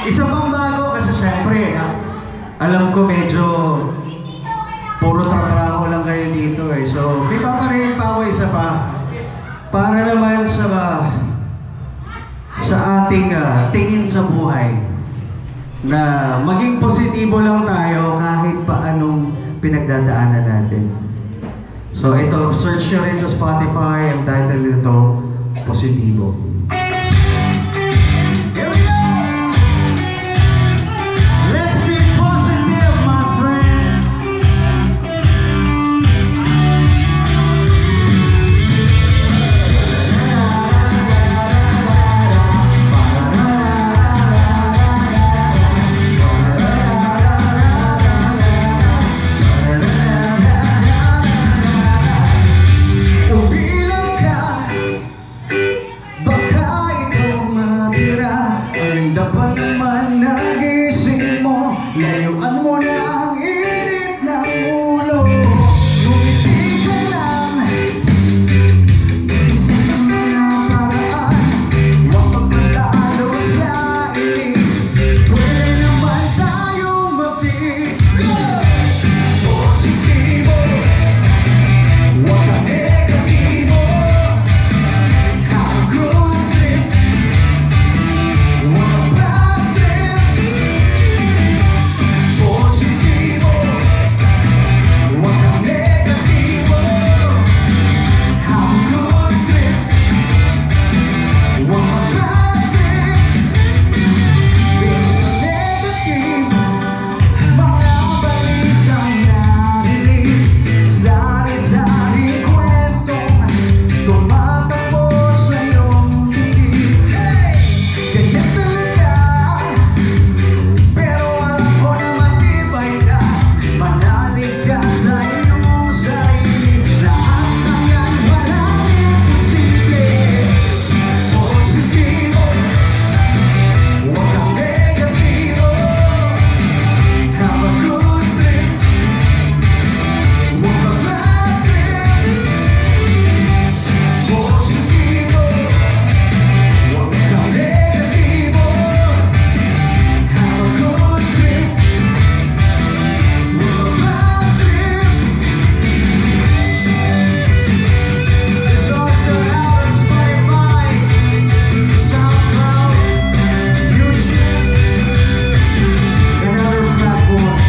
Isa pang bago kasi syempre, alam ko medyo puro trabaho lang kayo dito eh. So, may paparinig pa ako isa pa. Para naman sa ating tingin sa buhay. Na maging positibo lang tayo kahit pa anong pinagdadaanan natin. So, ito, search nyo rin sa Spotify. Ang title nito, Positibo. Layuan mo na ang init ng ulo. Ngumiti ka lang, isip mo na paraan. Huwag magpatalo sa inis. Pwede naman tayong mapis. Positibo, huwag kang negatibo. Have a good trip, huwag kang bad trip. Positibo, huwag kang negatibo. Have a good trip, huwag kang bad trip. Bis na negatibo, mga balitang narinig. Sari-sari kwentong tumatakbo sa iyong dibdib. Ganyan talaga, pero alam ko na matibay ka. Manalig ka sa iyong sarili. Lahat ng yan maraming posible. Positibo, huwag kang negatibo. Have a good trip, huwag kang bad trip. Positibo, huwag kang negatibo. Have a good trip, huwag kang bad trip. It's also out on Spotify, SoundCloud, YouTube, and other platforms.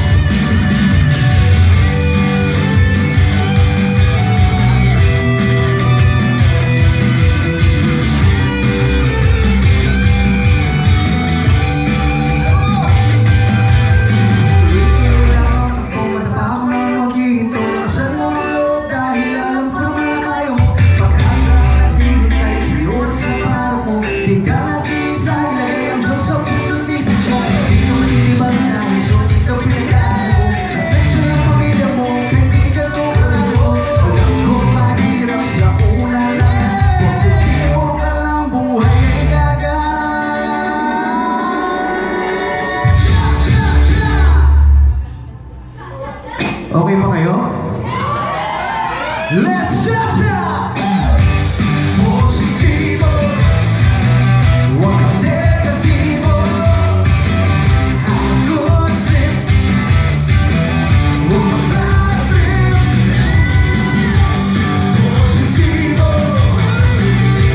Tuloy-tuloy lang ang takbo, matapang na maghihinto. Lakasan mo ang loob dahil alam ko naman na kaya mo. Pag-asa ang naghihintay sa'yo at sa paro mo. Di ka nag-iisa, ilagay ang Diyos sa puso't isip mo. Di ka matitibag na, sulit ka pinag-aano. Atensyon ang pamilya mo, kaibigan mo kayo. Alam ko mahirap sa una lang. Positibo ka lang, buhay ay gagaan. Okay ba kayo? Let's cha-cha! Positibo, huwag kang negatibo. Have a good trip, huwag kang bad trip. Positibo,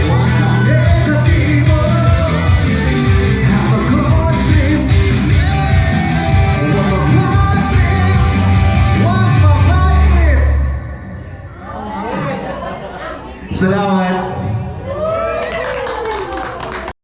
huwag kang negatibo. Have a good trip, huwag kang bad trip. Huwag kang bad trip. Salamat.